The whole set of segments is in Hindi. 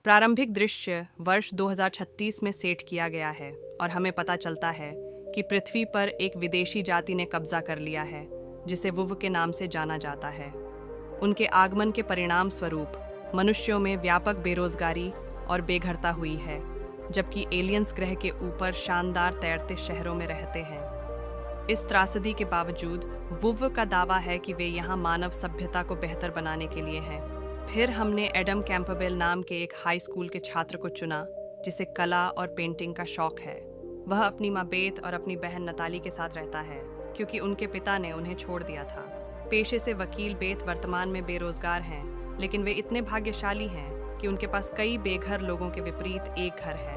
प्रारंभिक दृश्य वर्ष 2036 में सेट किया गया है और हमें पता चलता है कि पृथ्वी पर एक विदेशी जाति ने कब्जा कर लिया है जिसे वुव के नाम से जाना जाता है। उनके आगमन के परिणाम स्वरूप मनुष्यों में व्यापक बेरोजगारी और बेघरता हुई है, जबकि एलियंस ग्रह के ऊपर शानदार तैरते शहरों में रहते हैं। इस त्रासदी के बावजूद वुव का दावा है कि वे यहाँ मानव सभ्यता को बेहतर बनाने के लिए हैं। फिर हमने एडम कैंपबेल नाम के एक हाई स्कूल के छात्र को चुना जिसे कला और पेंटिंग का शौक है। वह अपनी माँ बेथ और अपनी बहन नताली के साथ रहता है क्योंकि उनके पिता ने उन्हें छोड़ दिया था। पेशे से वकील बेथ वर्तमान में बेरोजगार हैं, लेकिन वे इतने भाग्यशाली हैं कि उनके पास कई बेघर लोगों के विपरीत एक घर है।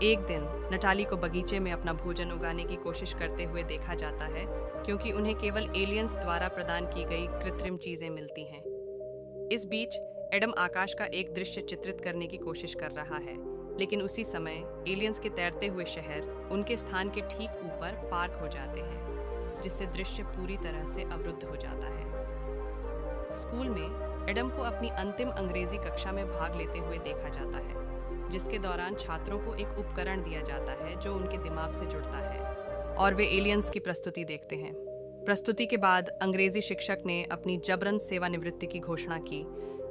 एक दिन नटाली को बगीचे में अपना भोजन उगाने की कोशिश करते हुए देखा जाता है क्योंकि उन्हें केवल एलियंस द्वारा प्रदान की गई कृत्रिम चीजें मिलती हैं। इस बीच एडम आकाश का एक दृश्य चित्रित करने की कोशिश कर रहा है, लेकिन उसी समय एलियंस के तैरते हुए शहर उनके स्थान के ठीक ऊपर पार्क हो जाते हैं, जिससे दृश्य पूरी तरह से अवरुद्ध हो जाता है। स्कूल में एडम को अपनी अंतिम अंग्रेजी कक्षा में भाग लेते हुए देखा जाता है, जिसके दौरान छात्रों को एक उपकरण दिया जाता है जो उनके दिमाग से जुड़ता है और वे एलियंस की प्रस्तुति देखते हैं। प्रस्तुति के बाद अंग्रेजी शिक्षक ने अपनी जबरन सेवानिवृत्ति की घोषणा की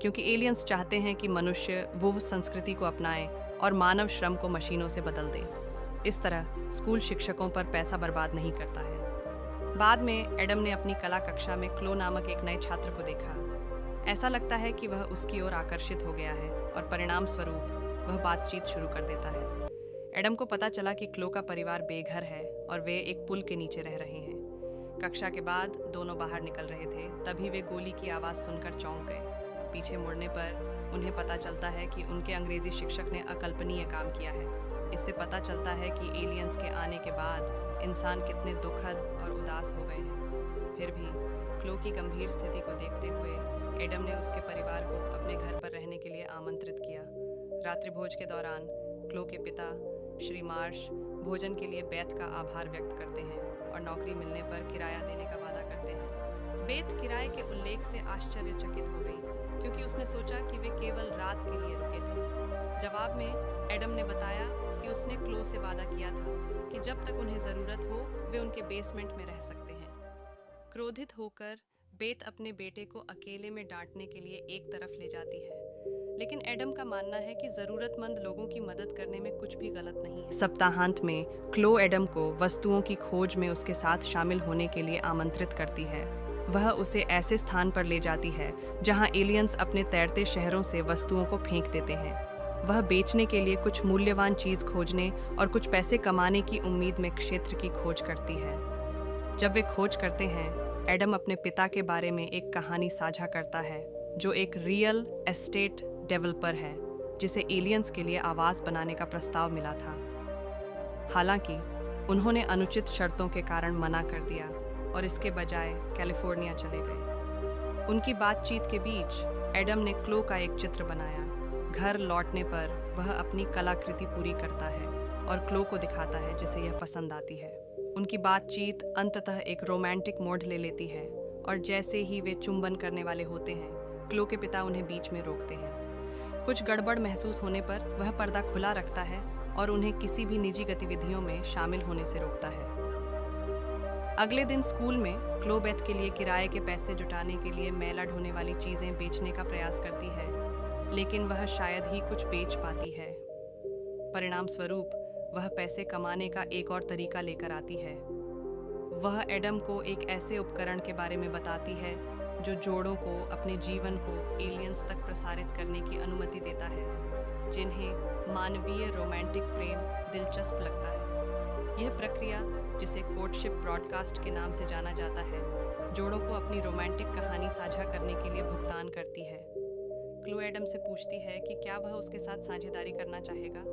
क्योंकि एलियंस चाहते हैं कि मनुष्य वुव संस्कृति को अपनाएं और मानव श्रम को मशीनों से बदल दें। इस तरह स्कूल शिक्षकों पर पैसा बर्बाद नहीं करता है। बाद में एडम ने अपनी कला कक्षा में क्लो नामक एक नए छात्र को देखा। ऐसा लगता है कि वह उसकी ओर आकर्षित हो गया है और परिणाम स्वरूप वह बातचीत शुरू कर देता है। एडम को पता चला कि क्लो का परिवार बेघर है और वे एक पुल के नीचे रह रहे हैं। कक्षा के बाद दोनों बाहर निकल रहे थे, तभी वे गोली की आवाज़ सुनकर चौंक गए। पीछे मुड़ने पर उन्हें पता चलता है कि उनके अंग्रेजी शिक्षक ने अकल्पनीय काम किया है। इससे पता चलता है कि एलियंस के आने के बाद इंसान कितने दुखद और उदास हो गए हैं। फिर भी क्लो की गंभीर स्थिति को देखते हुए एडम ने उसके परिवार को अपने घर पर रहने के लिए आमंत्रित किया। रात्रिभोज के दौरान क्लो के पिता श्री मार्श भोजन के लिए बेथ का आभार व्यक्त करते हैं और नौकरी मिलने पर किराया देने का वादा करते हैं। बेथ किराए के उल्लेख से आश्चर्यचकित हो गई क्योंकि उसने सोचा कि वे केवल रात के लिए रुके थे। जवाब में एडम ने बताया कि उसने क्लो से वादा किया था कि जब तक उन्हें ज़रूरत हो वे उनके बेसमेंट में रह सकते हैं। क्रोधित होकर बेथ अपने बेटे को अकेले में डांटने के लिए एक तरफ ले जाती है, लेकिन एडम का मानना है कि जरूरतमंद लोगों की मदद करने में कुछ भी गलत नहीं है। सप्ताहांत में क्लो एडम को वस्तुओं की खोज में उसके साथ शामिल होने के लिए आमंत्रित करती है। वह उसे ऐसे स्थान पर ले जाती है जहां एलियंस अपने तैरते शहरों से वस्तुओं को फेंक देते हैं। वह बेचने के लिए कुछ मूल्यवान चीज खोजने और कुछ पैसे कमाने की उम्मीद में क्षेत्र की खोज करती है। जब वे खोज करते हैं, एडम अपने पिता के बारे में एक कहानी साझा करता है जो एक रियल एस्टेट डेवलपर है जिसे एलियंस के लिए आवास बनाने का प्रस्ताव मिला था। हालांकि उन्होंने अनुचित शर्तों के कारण मना कर दिया और इसके बजाय कैलिफोर्निया चले गए। उनकी बातचीत के बीच एडम ने क्लो का एक चित्र बनाया। घर लौटने पर वह अपनी कलाकृति पूरी करता है और क्लो को दिखाता है जिसे यह पसंद आती है। उनकी बातचीत अंततः एक रोमांटिक मोड़ ले लेती है और जैसे ही वे चुंबन करने वाले होते हैं, क्लो के पिता उन्हें बीच में रोकते हैं। कुछ गड़बड़ महसूस होने पर वह पर्दा खुला रखता है और उन्हें किसी भी निजी गतिविधियों में शामिल होने से रोकता है। अगले दिन स्कूल में क्लो बेथ के लिए किराए के पैसे जुटाने के लिए मैला ढोने वाली चीजें बेचने का प्रयास करती है, लेकिन वह शायद ही कुछ बेच पाती है। परिणाम स्वरूप वह पैसे कमाने का एक और तरीका लेकर आती है। वह एडम को एक ऐसे उपकरण के बारे में बताती है जो जोड़ों को अपने जीवन को एलियंस तक प्रसारित करने की अनुमति देता है, जिन्हें मानवीय रोमांटिक प्रेम दिलचस्प लगता है। यह प्रक्रिया, जिसे कोर्टशिप ब्रॉडकास्ट के नाम से जाना जाता है, जोड़ों को अपनी रोमांटिक कहानी साझा करने के लिए भुगतान करती है। क्लो एडम से पूछती है कि क्या वह उसके साथ साझेदारी करना चाहेगा।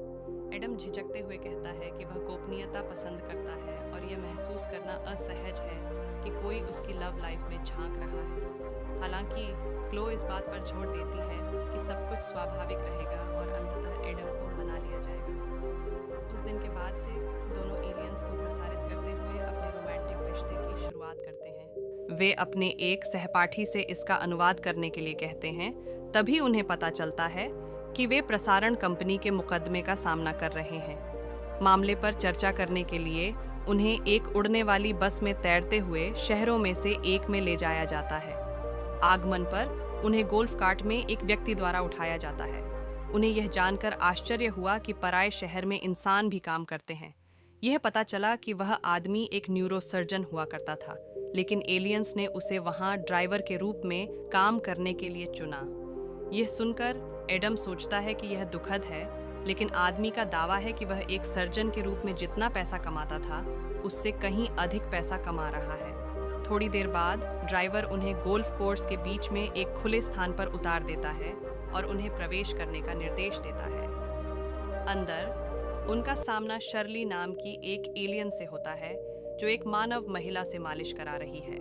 एडम झिझकते हुए कहता है कि वह गोपनीयता पसंद करता है और यह महसूस करना असहज है कि कोई उसकी लव लाइफ में झांक रहा है। हालांकि क्लो इस बात पर जोर देती है कि सब कुछ स्वाभाविक रहेगा और अंततः एडम को मना लिया जाएगा। उस दिन के बाद से दोनों एलियंस को प्रसारित करते हुए अपने रोमांटिक रिश्ते की शुरुआत करते हैं। वे अपने एक सहपाठी से इसका अनुवाद करने के लिए कहते हैं। तभी उन्हें पता चलता है कि वे प्रसारण कंपनी के मुकदमे का सामना कर रहे हैं। मामले पर चर्चा करने के लिए उन्हें एक उड़ने वाली बस में तैरते हुए शहरों में से एक में ले जाया जाता है। आगमन पर उन्हें गोल्फ कार्ट में एक व्यक्ति द्वारा उठाया जाता है। उन्हें यह जानकर आश्चर्य हुआ कि पराये शहर में इंसान भी काम करते हैं। यह पता चला कि वह आदमी एक न्यूरोसर्जन हुआ करता था, लेकिन एलियंस ने उसे वहां ड्राइवर के रूप में काम करने के लिए चुना। यह सुनकर एडम सोचता है कि यह दुखद है, लेकिन आदमी का दावा है कि वह एक सर्जन के रूप में जितना पैसा कमाता था उससे कहीं अधिक पैसा कमा रहा है। थोड़ी देर बाद ड्राइवर उन्हें गोल्फ कोर्स के बीच में एक खुले स्थान पर उतार देता है और उन्हें प्रवेश करने का निर्देश देता है। अंदर उनका सामना शर्ली नाम की एक एलियन से होता है, जो एक मानव महिला से मालिश करा रही है।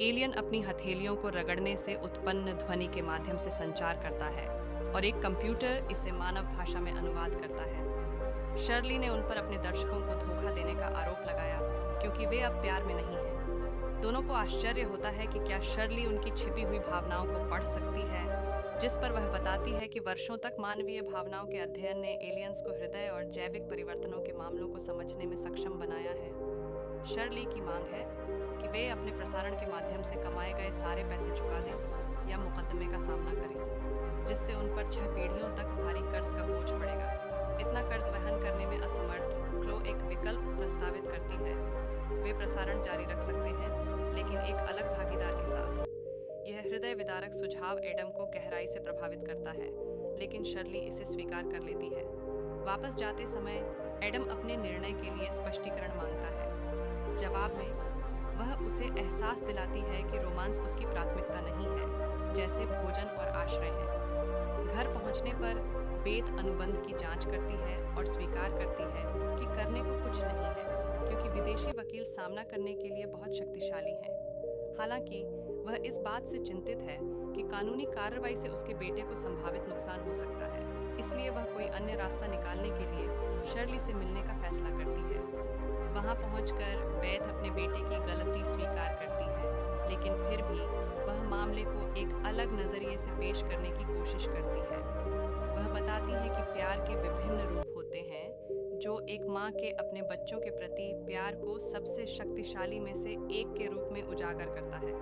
एलियन अपनी हथेलियों को रगड़ने से उत्पन्न ध्वनि के माध्यम से संचार करता है और एक कंप्यूटर इसे मानव भाषा में अनुवाद करता है। शर्ली ने उन पर अपने दर्शकों को धोखा देने का आरोप लगाया, क्योंकि वे अब प्यार में नहीं हैं। दोनों को आश्चर्य होता है कि क्या शर्ली उनकी छिपी हुई भावनाओं को पढ़ सकती है, जिस पर वह बताती है कि वर्षों तक मानवीय भावनाओं के अध्ययन ने एलियंस को हृदय और जैविक परिवर्तनों के मामलों को समझने में सक्षम बनाया है। शर्ली की मांग है कि वे अपने प्रसारण के माध्यम से कमाए गए सारे पैसे चुका दें या मुकदमे का सामना करें, जिससे उन पर 6 पीढ़ियों तक भारी कर्ज का बोझ पड़ेगा। इतना कर्ज वहन करने में असमर्थ क्लो एक विकल्प प्रस्तावित करती है। वे प्रसारण जारी रख सकते हैं, लेकिन एक अलग भागीदार के साथ। यह हृदय विदारक सुझाव एडम को गहराई से प्रभावित करता है, लेकिन शर्ली इसे स्वीकार कर लेती है। वापस जाते समय एडम अपने निर्णय के लिए स्पष्टीकरण मांगता है। जवाब में वह उसे एहसास दिलाती है कि रोमांस उसकी प्राथमिकता नहीं है, जैसे भोजन और आश्रय है। घर पहुंचने पर बेथ अनुबंध की जांच करती है और स्वीकार करती है कि करने को कुछ नहीं है, क्योंकि विदेशी वकील सामना करने के लिए बहुत शक्तिशाली हैं। हालांकि वह इस बात से चिंतित है कि कानूनी कार्रवाई से उसके बेटे को संभावित नुकसान हो सकता है, इसलिए वह कोई अन्य रास्ता निकालने के लिए शर्ली से मिलने का फैसला करती है। वहां पहुंचकर बेथ अपने बेटे की गलती स्वीकार करती है, लेकिन फिर भी वह मामले को एक अलग नजरिए से पेश करने की कोशिश करती है। वह बताती है कि प्यार के विभिन्न रूप होते हैं, जो एक माँ के अपने बच्चों के प्रति प्यार को सबसे शक्तिशाली में से एक के रूप में उजागर करता है।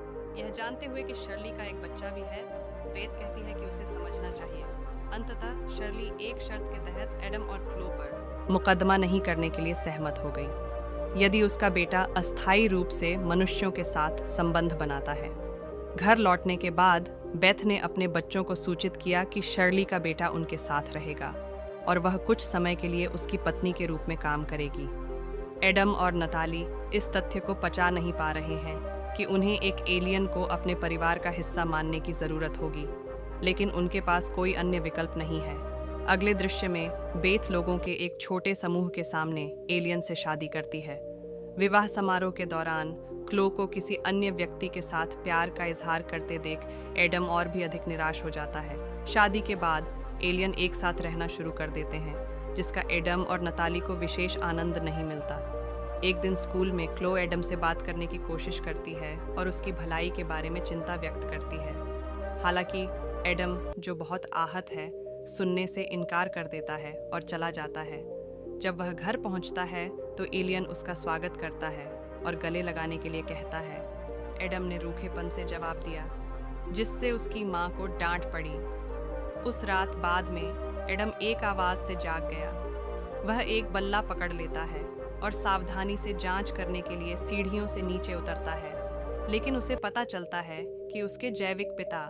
यह जानते हुए कि शर्ली का एक बच्चा भी है, बेथ कहती है कि उसे समझना चाहिए। अंततः शर्ली एक शर्त के तहत एडम और क्लो पर मुकदमा नहीं करने के लिए सहमत हो गई, यदि उसका बेटा अस्थायी रूप से मनुष्यों के साथ संबंध बनाता है। घर लौटने के बाद बेथ ने अपने बच्चों को सूचित किया कि शर्ली का बेटा उनके साथ रहेगा और वह कुछ समय के लिए उसकी पत्नी के रूप में काम करेगी। एडम और नताली इस तथ्य को पचा नहीं पा रहे हैं कि उन्हें एक एलियन को अपने परिवार का हिस्सा मानने की ज़रूरत होगी, लेकिन उनके पास कोई अन्य विकल्प नहीं है। अगले दृश्य में बेथ लोगों के एक छोटे समूह के सामने एलियन से शादी करती है। विवाह समारोह के दौरान क्लो को किसी अन्य व्यक्ति के साथ प्यार का इजहार करते देख एडम और भी अधिक निराश हो जाता है। शादी के बाद एलियन एक साथ रहना शुरू कर देते हैं, जिसका एडम और नताली को विशेष आनंद नहीं मिलता। एक दिन स्कूल में क्लो एडम से बात करने की कोशिश करती है और उसकी भलाई के बारे में चिंता व्यक्त करती है। हालांकि एडम, जो बहुत आहत है, सुनने से इनकार कर देता है और चला जाता है। जब वह घर पहुंचता है तो एलियन उसका स्वागत करता है और गले लगाने के लिए कहता है। एडम ने रूखेपन से जवाब दिया, जिससे उसकी माँ को डांट पड़ी। उस रात बाद में एडम एक आवाज़ से जाग गया। वह एक बल्ला पकड़ लेता है और सावधानी से जांच करने के लिए सीढ़ियों से नीचे उतरता है, लेकिन उसे पता चलता है कि उसके जैविक पिता